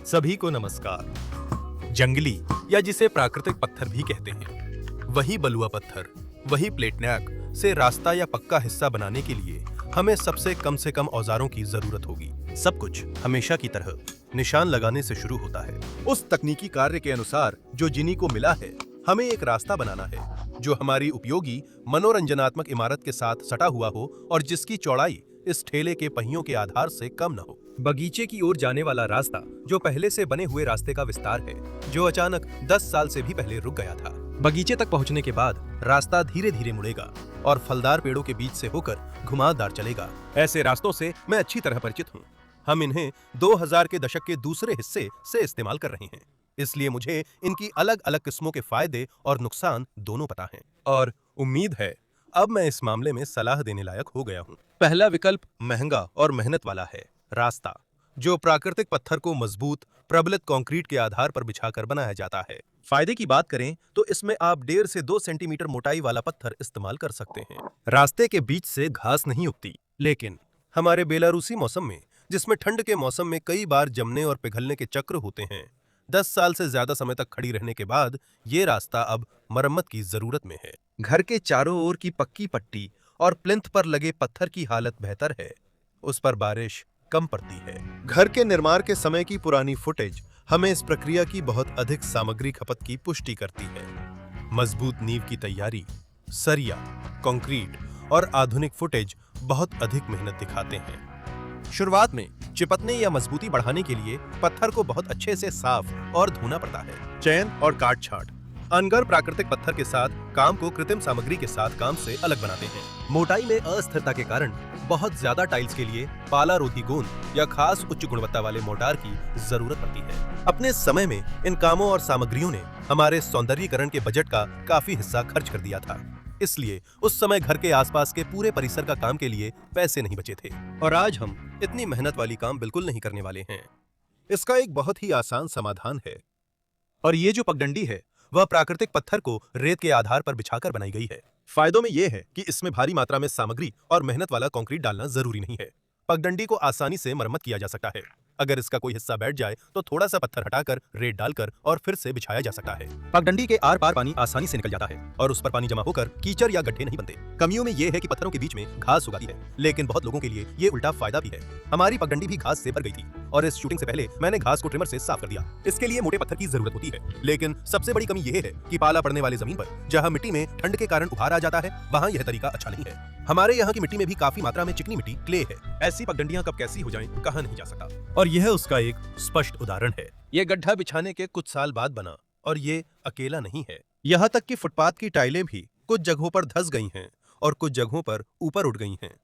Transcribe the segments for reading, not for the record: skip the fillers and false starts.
सभी को नमस्कार। जंगली या जिसे प्राकृतिक पत्थर भी कहते हैं, वही बलुआ पत्थर, वही प्लेटनैक से रास्ता या पक्का हिस्सा बनाने के लिए हमें सबसे कम औजारों की जरूरत होगी। सब कुछ हमेशा की तरह निशान लगाने से शुरू होता है। उस तकनीकी कार्य के अनुसार जो जिनी को मिला है, हमें एक रास्ता बनाना है जो हमारी उपयोगी मनोरंजनात्मक इमारत के साथ सटा हुआ हो और जिसकी चौड़ाई इस ठेले के पहियों के आधार से कम न हो। बगीचे की ओर जाने वाला रास्ता जो पहले से बने हुए रास्ते का विस्तार है, जो अचानक 10 साल से भी पहले रुक गया था। बगीचे तक पहुंचने के बाद रास्ता धीरे धीरे मुड़ेगा और फलदार पेड़ों के बीच से होकर घुमावदार चलेगा। ऐसे रास्तों से मैं अच्छी तरह परिचित हूँ। हम इन्हें 2000 के दशक के दूसरे हिस्से से इस्तेमाल कर रहे हैं, इसलिए मुझे इनकी अलग अलग किस्मों के फायदे और नुकसान दोनों पता हैं। और उम्मीद है अब मैं इस मामले में सलाह देने लायक हो गया हूँ। पहला विकल्प महंगा और मेहनत वाला है। रास्ता जो प्राकृतिक पत्थर को मजबूत प्रबलित कंक्रीट के आधार पर बिछाकर बनाया जाता है। फायदे की बात करें तो इसमें आप 1.5 से 2 सेंटीमीटर मोटाई वाला पत्थर इस्तेमाल कर सकते हैं। रास्ते के बीच से घास नहीं उगती, लेकिन हमारे बेलारूसी मौसम में, जिसमें ठंड के मौसम में कई बार जमने और पिघलने के चक्र होते हैं, 10 साल से ज्यादा समय तक खड़ी रहने के बाद ये रास्ता अब मरम्मत की जरूरत में है। घर के चारों ओर की पक्की पट्टी और प्लिंथ पर लगे पत्थर की हालत बेहतर है, उस पर बारिश कम पड़ती है। घर के निर्माण के समय की पुरानी फुटेज हमें इस प्रक्रिया की बहुत अधिक सामग्री खपत की पुष्टि करती है। मजबूत नींव की तैयारी, सरिया, कंक्रीट और आधुनिक फुटेज बहुत अधिक मेहनत दिखाते हैं। शुरुआत में चिपकने या मजबूती बढ़ाने के लिए पत्थर को बहुत अच्छे से साफ और धोना पड़ता है। चयन और काट छांट अनगर प्राकृतिक पत्थर के साथ काम को कृत्रिम सामग्री के साथ काम से अलग बनाते हैं। मोटाई में अस्थिरता के कारण बहुत ज्यादा टाइल्स के लिए पाला रोधी गोंद या खास उच्च गुणवत्ता वाले मोर्टार की जरूरत पड़ती है। अपने समय में इन कामों और सामग्रियों ने हमारे सौंदर्यीकरण के बजट का काफी हिस्सा खर्च कर दिया था, इसलिए उस समय घर के आसपास के पूरे परिसर का काम के लिए पैसे नहीं बचे थे। और आज हम इतनी मेहनत वाली काम बिल्कुल नहीं करने वाले हैं। इसका एक बहुत ही आसान समाधान है, और ये जो पगडंडी है वह प्राकृतिक पत्थर को रेत के आधार पर बिछाकर बनाई गई है। फायदों में यह है कि इसमें भारी मात्रा में सामग्री और मेहनत वाला कंक्रीट डालना जरूरी नहीं है। पगडंडी को आसानी से मरम्मत किया जा सकता है। अगर इसका कोई हिस्सा बैठ जाए तो थोड़ा सा पत्थर हटाकर रेत डालकर और फिर से बिछाया जा सकता है। पगडंडी के आर पार पानी आसानी से निकल जाता है और उस पर पानी जमा होकर कीचड़ या गड्ढे नहीं बनते। कमियों में यह है कि पत्थरों के बीच में घास उगाती है, लेकिन बहुत लोगों के लिए ये उल्टा फायदा भी है। हमारी पगडंडी भी घास से भर गई थी और इस शूटिंग से पहले मैंने घास को ट्रिमर से साफ कर दिया। इसके लिए मोटे पत्थर की जरूरत होती है, लेकिन सबसे बड़ी कमी यह है कि पाला पड़ने वाली जमीन पर जहाँ मिट्टी में ठंड के कारण उभार आ जाता है, वहाँ यह तरीका अच्छा नहीं है। हमारे यहाँ की मिट्टी में भी काफी मात्रा में चिकनी मिट्टी क्ले है। ऐसी पगडंडियां कब कैसी हो जाएं, कहा नहीं जा सकता, और यह उसका एक स्पष्ट उदाहरण है। यह गड्ढा बिछाने के कुछ साल बाद बना, और ये अकेला नहीं है। यहाँ तक कि फुटपाथ की टाइलें भी कुछ जगहों पर धंस गई हैं और कुछ जगहों पर ऊपर उठ गई हैं,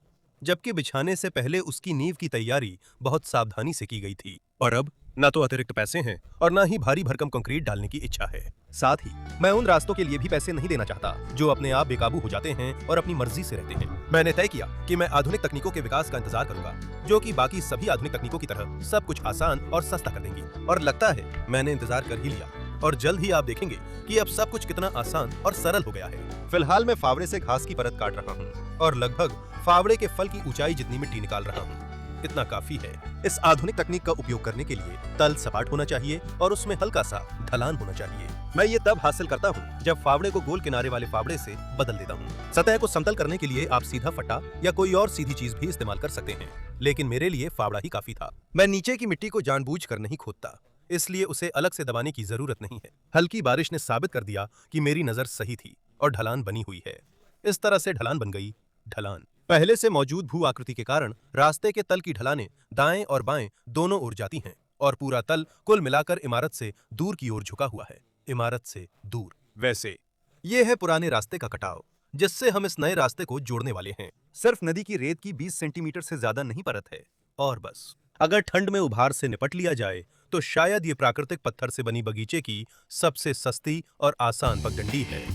जबकि बिछाने से पहले उसकी नींव की तैयारी बहुत सावधानी से की गई थी। और अब न तो अतिरिक्त पैसे हैं और न ही भारी भरकम कंक्रीट डालने की इच्छा है। साथ ही मैं उन रास्तों के लिए भी पैसे नहीं देना चाहता जो अपने आप बेकाबू हो जाते हैं और अपनी मर्जी से रहते हैं। मैंने तय किया कि मैं आधुनिक तकनीकों के विकास का इंतजार करूंगा, जो कि बाकी सभी आधुनिक तकनीकों की तरह सब कुछ आसान और सस्ता कर देंगी। और लगता है मैंने इंतजार कर ही लिया, और जल्द ही आप देखेंगे कि अब सब कुछ कितना आसान और सरल हो गया है। फिलहाल मैं फावड़े से घास की परत काट रहा हूँ और लगभग फावड़े के फल की ऊंचाई जितनी मिट्टी निकाल रहा हूँ। इतना काफी है। इस आधुनिक तकनीक का उपयोग करने के लिए तल सपाट होना चाहिए और उसमें हल्का सा ढलान होना चाहिए। मैं ये तब हासिल करता हूँ जब फावड़े को गोल किनारे वाले फावड़े से बदल देता हूँ। सतह को समतल करने के लिए आप सीधा फट्टा या कोई और सीधी चीज भी इस्तेमाल कर सकते हैं, लेकिन मेरे लिए फावड़ा ही काफी था। मैं नीचे की मिट्टी को जानबूझकर नहीं खोदता, इसलिए उसे अलग से दबाने की जरूरत नहीं है। हल्की बारिश ने साबित कर दिया कि मेरी नजर सही थी और ढलान बनी हुई है। इस तरह से ढलान बन गई। ढलान पहले से मौजूद भू आकृति के कारण रास्ते के तल की ढलानें दाएं और बाएं दोनों ओर जाती हैं और पूरा तल कुल मिलाकर इमारत से दूर की ओर झुका हुआ है। इमारत से दूर। वैसे ये है पुराने रास्ते का कटाव, जिससे हम इस नए रास्ते को जोड़ने वाले हैं। सिर्फ नदी की रेत की 20 सेंटीमीटर से ज्यादा नहीं परत है, और बस। अगर ठंड में उभार से निपट लिया जाए तो शायद ये प्राकृतिक पत्थर से बनी बगीचे की सबसे सस्ती और आसान पगडंडी है।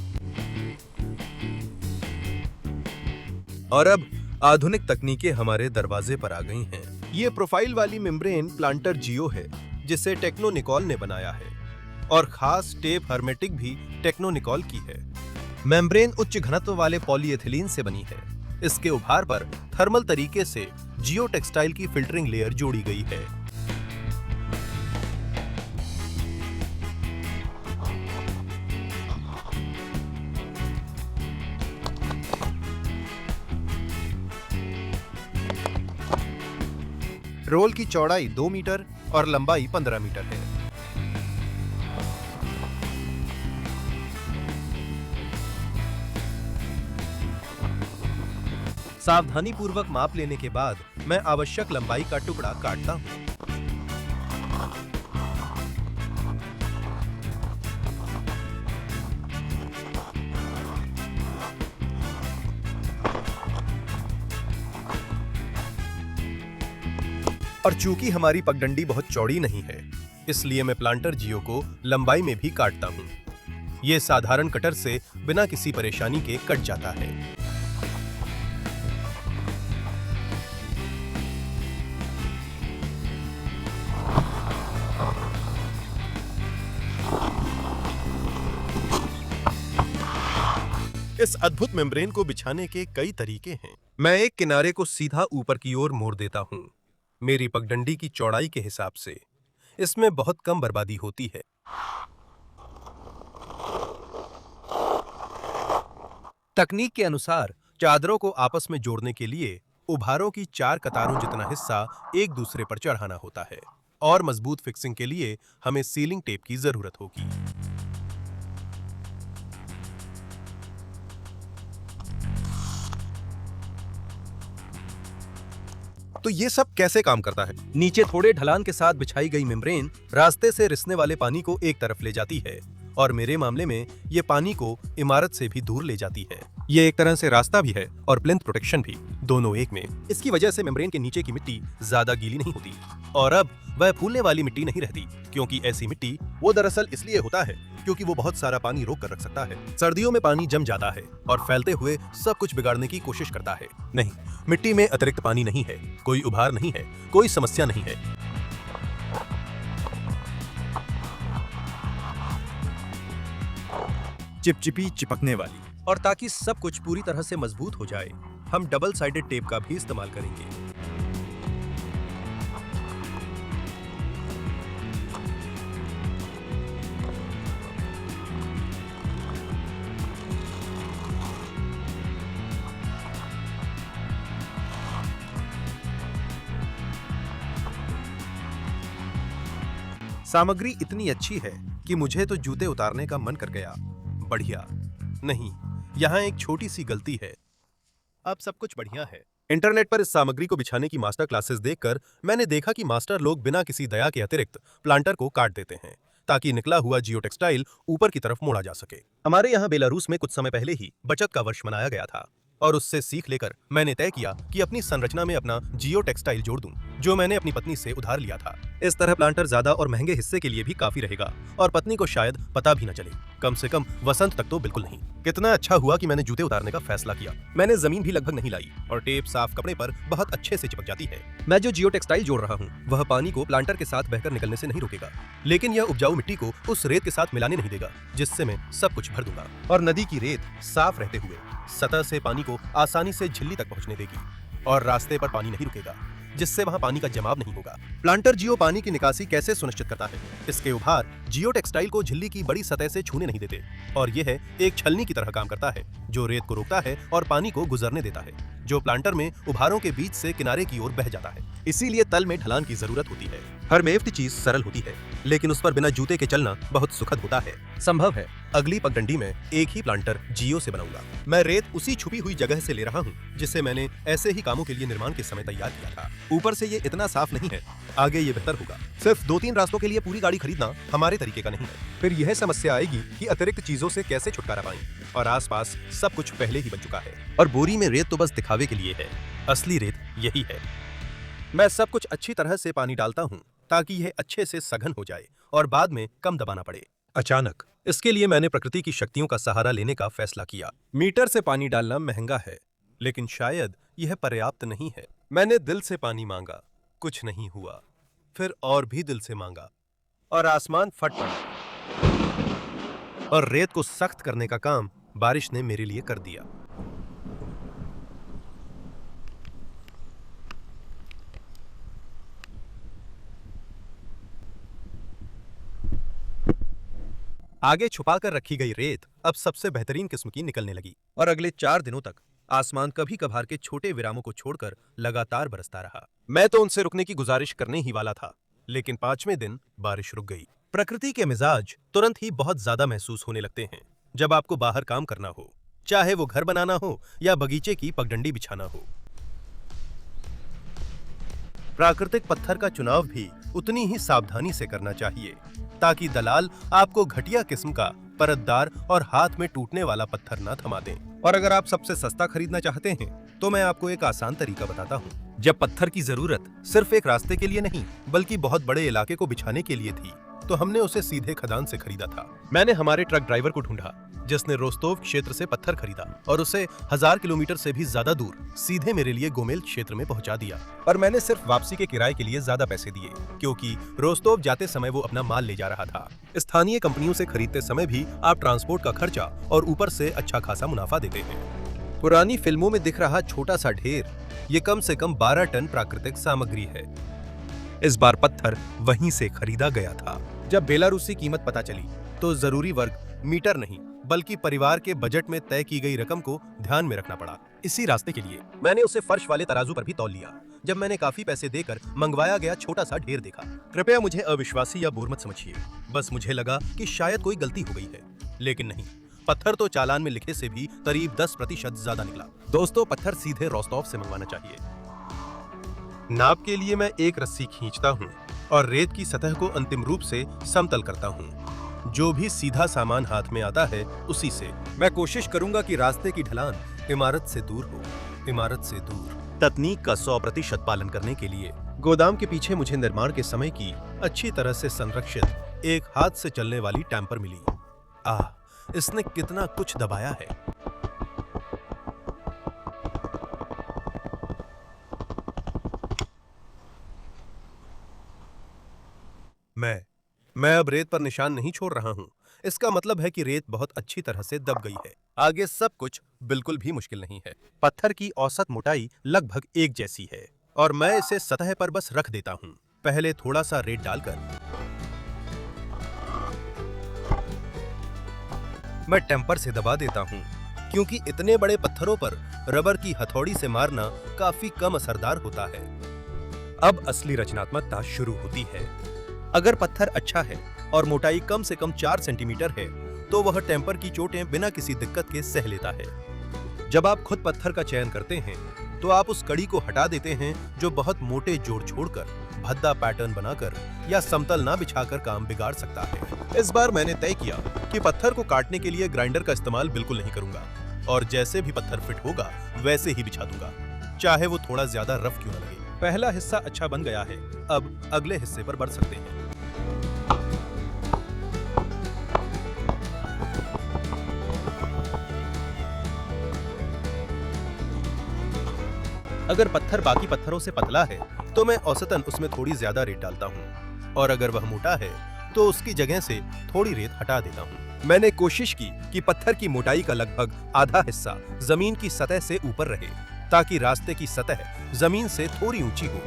और अब आधुनिक तकनीकें हमारे दरवाजे पर आ गई हैं। ये प्रोफाइल वाली मेम्ब्रेन प्लांटर जियो है, जिसे टेक्नोनिकॉल ने बनाया है, और खास टेप हर्मेटिक भी टेक्नोनिकॉल की है। मेम्ब्रेन उच्च घनत्व वाले पॉलीएथिलीन से बनी है। इसके उभार पर थर्मल तरीके से जियो टेक्सटाइल की फिल्टरिंग लेयर जोड़ी गई है। रोल की चौड़ाई 2 मीटर और लंबाई 15 मीटर है। सावधानीपूर्वक माप लेने के बाद मैं आवश्यक लंबाई का टुकड़ा काटता हूँ। और चूंकि हमारी पगडंडी बहुत चौड़ी नहीं है, इसलिए मैं प्लांटर जियो को लंबाई में भी काटता हूँ। ये साधारण कटर से बिना किसी परेशानी के कट जाता है। इस अद्भुत मेम्ब्रेन को बिछाने के कई तरीके हैं। मैं एक किनारे को सीधा ऊपर की ओर मोड़ देता हूँ, मेरी पगडंडी की चौड़ाई के हिसाब से। इसमें बहुत कम बर्बादी होती है। तकनीक के अनुसार चादरों को आपस में जोड़ने के लिए उभारों की 4 कतारों जितना हिस्सा एक दूसरे पर चढ़ाना होता है और मजबूत फिक्सिंग के लिए हमें सीलिंग टेप की जरूरत होगी। तो ये सब कैसे काम करता है? नीचे थोड़े ढलान के साथ बिछाई गई मेम्ब्रेन रास्ते से रिसने वाले पानी को एक तरफ ले जाती है और मेरे मामले में ये पानी को इमारत से भी दूर ले जाती है। ये एक तरह से रास्ता भी है और प्लिंथ प्रोटेक्शन भी, दोनों एक में। इसकी वजह से मेम्ब्रेन के नीचे की मिट्टी ज्यादा गीली नहीं होती और अब वह फूलने वाली मिट्टी नहीं रहती, क्योंकि ऐसी मिट्टी वो दरअसल इसलिए होता है क्योंकि वो बहुत सारा पानी रोक कर रख सकता है। सर्दियों में पानी जम जाता है और फैलते हुए सब कुछ बिगाड़ने की कोशिश करता है। नहीं, मिट्टी में अतिरिक्त पानी नहीं है, कोई उभार नहीं है, कोई समस्या नहीं है। चिपचिपी चिपकने वाली। और ताकि सब कुछ पूरी तरह से मजबूत हो जाए, हम डबल साइडेड टेप का भी इस्तेमाल करेंगे। सामग्री इतनी अच्छी है कि मुझे तो जूते उतारने का मन कर गया। बढ़िया। नहीं, यहाँ एक छोटी सी गलती है। अब सब कुछ बढ़िया है। इंटरनेट पर इस सामग्री को बिछाने की मास्टर क्लासेस देखकर मैंने देखा कि मास्टर लोग बिना किसी दया के अतिरिक्त प्लांटर को काट देते हैं ताकि निकला हुआ जियो टेक्सटाइल ऊपर की तरफ मोड़ा जा सके। हमारे यहाँ बेलारूस में कुछ समय पहले ही बचत का वर्ष मनाया गया था और उससे सीख लेकर मैंने तय किया कि अपनी संरचना में अपना जियो टेक्सटाइल जोड़ दूं, जो मैंने अपनी पत्नी से उधार लिया था। इस तरह प्लांटर ज्यादा और महंगे हिस्से के लिए भी काफी रहेगा और पत्नी को शायद पता भी न चले, कम से कम वसंत तक तो बिल्कुल नहीं। कितना अच्छा हुआ कि मैंने जूते उतारने का फैसला किया। मैंने जमीन भी लगभग नहीं लाई और टेप साफ कपड़े पर बहुत अच्छे से चिपक जाती है। मैं जो जियो टेक्सटाइल जोड़ रहा हूँ वह पानी को प्लांटर के साथ बहकर निकलने से नहीं रोकेगा, लेकिन यह उपजाऊ मिट्टी को उस रेत के साथ मिलाने नहीं देगा जिससे मैं सब कुछ भर दूंगा। और नदी की रेत साफ रहते हुए सतह से पानी को आसानी से झिल्ली तक पहुंचने देगी और रास्ते पर पानी नहीं रुकेगा, जिससे वहां पानी का जमाव नहीं होगा। प्लांटर जियो पानी की निकासी कैसे सुनिश्चित करता है? इसके उभार जियो टेक्सटाइल को झिल्ली की बड़ी सतह से छूने नहीं देते और यह एक छलनी की तरह काम करता है जो रेत को रोकता है और पानी को गुजरने देता है, जो प्लांटर में उभारों के बीच से किनारे की ओर बह जाता है। इसीलिए तल में ढलान की जरूरत होती है। हर मेफ्ट चीज सरल होती है, लेकिन उस पर बिना जूते के चलना बहुत सुखद होता है। संभव है अगली पगडंडी में एक ही प्लांटर जियो से बनाऊंगा। मैं रेत उसी छुपी हुई जगह से ले रहा हूँ जिसे मैंने ऐसे ही कामों के लिए निर्माण के समय तैयार किया था। ऊपर से ये इतना साफ नहीं है, आगे ये बेहतर होगा। सिर्फ 2-3 रास्तों के लिए पूरी गाड़ी खरीदना हमारे तरीके का नहीं है। फिर यह समस्या आएगी कि अतिरिक्त चीजों से कैसे छुटकारा पाएं, और आसपास सब कुछ पहले ही बन चुका है और बोरी में रेत तो बस दिखावे के लिए है। असली रेत यही है। मैं सब कुछ अच्छी तरह से पानी डालता हूँ ताकि यह अच्छे से सघन हो जाए और बाद में कम दबाना पड़े। अचानक इसके लिए मैंने प्रकृति की शक्तियों का सहारा लेने का फैसला किया। मीटर से पानी डालना महंगा है, लेकिन शायद यह पर्याप्त नहीं है। मैंने दिल से पानी मांगा, कुछ नहीं हुआ। फिर और भी दिल से मांगा और आसमान फट पड़ा और रेत को सख्त करने का काम बारिश ने मेरे लिए कर दिया। आगे छुपाकर रखी गई रेत अब सबसे बेहतरीन किस्म की निकलने लगी और अगले 4 दिनों तक आसमान कभी कभार के छोटे विरामों को छोड़कर लगातार बरसता रहा। मैं तो उनसे रुकने की गुजारिश करने ही वाला था, लेकिन 5वें दिन बारिश रुक गई। प्रकृति के मिजाज तुरंत ही बहुत ज्यादा महसूस होने लगते हैं जब आपको बाहर काम करना हो, चाहे वो घर बनाना हो या बगीचे की पगडंडी बिछाना हो। प्राकृतिक पत्थर का चुनाव भी उतनी ही सावधानी से करना चाहिए ताकि दलाल आपको घटिया किस्म का परतदार और हाथ में टूटने वाला पत्थर न थमा दें। और अगर आप सबसे सस्ता खरीदना चाहते हैं तो मैं आपको एक आसान तरीका बताता हूँ। जब पत्थर की जरूरत सिर्फ एक रास्ते के लिए नहीं बल्कि बहुत बड़े इलाके को बिछाने के लिए थी तो हमने उसे सीधे खदान से खरीदा था। मैंने हमारे ट्रक ड्राइवर को ढूंढा जिसने रोस्तोव क्षेत्र से पत्थर खरीदा और उसे 1000 किलोमीटर से भी ज्यादा दूर सीधे मेरे लिए गोमेल क्षेत्र में पहुंचा दिया। और मैंने सिर्फ वापसी के किराए के लिए ज्यादा पैसे दिए क्योंकि रोस्तोव जाते समय वो अपना माल ले जा रहा था। स्थानीय कंपनियों से खरीदते समय भी आप ट्रांसपोर्ट का खर्चा और ऊपर से अच्छा खासा मुनाफा देते हैं। पुरानी फिल्मों में दिख रहा छोटा सा ढेर ये कम से कम 12 टन प्राकृतिक सामग्री है। इस बार पत्थर वहीं से खरीदा गया था। जब बेलारूसी कीमत पता चली तो जरूरी वर्ग मीटर नहीं बल्कि परिवार के बजट में तय की गई रकम को ध्यान में रखना पड़ा। इसी रास्ते के लिए मैंने उसे फर्श वाले तराजू पर भी तौल लिया जब मैंने काफी पैसे देकर मंगवाया गया छोटा सा ढेर देखा। कृपया मुझे अविश्वासी या बोर मत समझिए, बस मुझे लगा कि शायद कोई गलती हो गई है, लेकिन नहीं। पत्थर तो चालान में लिखे से भी करीब 10% ज्यादा निकला। दोस्तों, पत्थर सीधे रोस्तोव से मंगवाना चाहिए। नाप के लिए मैं एक रस्सी खींचता हूँ और रेत की सतह को अंतिम रूप से समतल करता हूँ। जो भी सीधा सामान हाथ में आता है उसी से मैं कोशिश करूंगा कि रास्ते की ढलान इमारत से दूर हो, इमारत से दूर। तकनीक का 100% पालन करने के लिए गोदाम के पीछे मुझे निर्माण के समय की अच्छी तरह से संरक्षित एक हाथ से चलने वाली टैंपर मिली। इसने कितना कुछ दबाया है। मैं अब रेत पर निशान नहीं छोड़ रहा हूं। इसका मतलब है कि रेत बहुत अच्छी तरह से दब गई है। आगे सब कुछ बिल्कुल भी मुश्किल नहीं है। पत्थर की औसत मोटाई लगभग एक जैसी है और मैं इसे सतह पर बस रख देता हूं, पहले थोड़ा सा रेत डालकर। मैं टेम्पर से दबा देता हूं क्योंकि इतने बड़े पत्थरों पर रबर की हथौड़ी से मारना काफी कम असरदार होता है। अब असली रचनात्मकता शुरू होती है। अगर पत्थर अच्छा है और मोटाई कम से कम 4 सेंटीमीटर है तो वह टेम्पर की चोटें बिना किसी दिक्कत के सह लेता है। जब आप खुद पत्थर का चयन करते हैं तो आप उस कड़ी को हटा देते हैं जो बहुत मोटे जोड़ छोड़कर, भद्दा पैटर्न बनाकर या समतल ना बिछाकर काम बिगाड़ सकता है। इस बार मैंने तय किया कि पत्थर को काटने के लिए ग्राइंडर का इस्तेमाल बिल्कुल नहीं करूंगा और जैसे भी पत्थर फिट होगा वैसे ही बिछा दूंगा, चाहे वो थोड़ा ज्यादा रफ क्यों न लगे। पहला हिस्सा अच्छा बन गया है, अब अगले हिस्से पर बढ़ सकते हैं। अगर पत्थर बाकी पत्थरों से पतला है तो मैं औसतन उसमें थोड़ी ज्यादा रेत डालता हूँ और अगर वह मोटा है तो उसकी जगह से थोड़ी रेत हटा देता हूँ। मैंने कोशिश की कि पत्थर की मोटाई का लगभग आधा हिस्सा जमीन की सतह से ऊपर रहे ताकि रास्ते की सतह जमीन से थोड़ी ऊंची हो।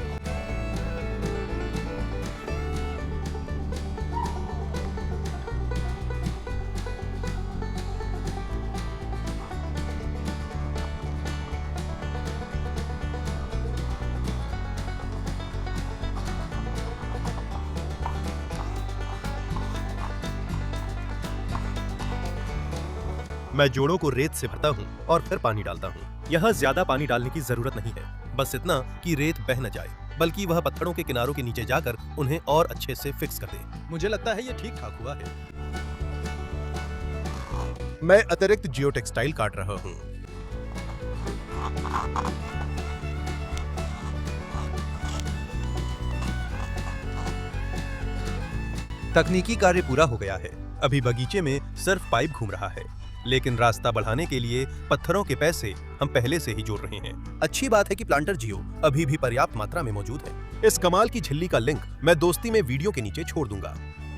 मैं जोड़ों को रेत से भरता हूँ और फिर पानी डालता हूँ। यहाँ ज्यादा पानी डालने की जरूरत नहीं है, बस इतना कि रेत बह न जाए, बल्कि वह पत्थरों के किनारों के नीचे जाकर उन्हें और अच्छे से फिक्स कर दे। मुझे लगता है ये ठीक ठाक हुआ है। मैं अतिरिक्त जियो टेक्सटाइल काट रहा हूँ। तकनीकी कार्य पूरा हो गया है। अभी बगीचे में सिर्फ पाइप घूम रहा है, लेकिन रास्ता बढ़ाने के लिए पत्थरों के पैसे हम पहले से ही जोड़ रहे हैं। अच्छी बात है कि प्लांटर जियो अभी भी पर्याप्त मात्रा में मौजूद है। इस कमाल की झिल्ली का लिंक मैं दोस्ती में वीडियो के नीचे छोड़ दूंगा।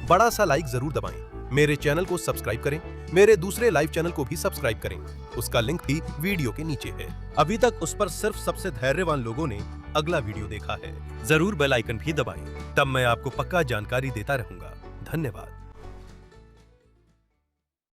बड़ा सा लाइक जरूर दबाएं। मेरे चैनल को सब्सक्राइब करें। मेरे दूसरे लाइव चैनल को भी सब्सक्राइब करें, उसका लिंक भी वीडियो के नीचे है। अभी तक उस पर सिर्फ सबसे धैर्यवान लोगों ने अगला वीडियो देखा है। जरूर बेल आइकन भी दबाएं, तब मैं आपको पक्का जानकारी देता रहूंगा। धन्यवाद।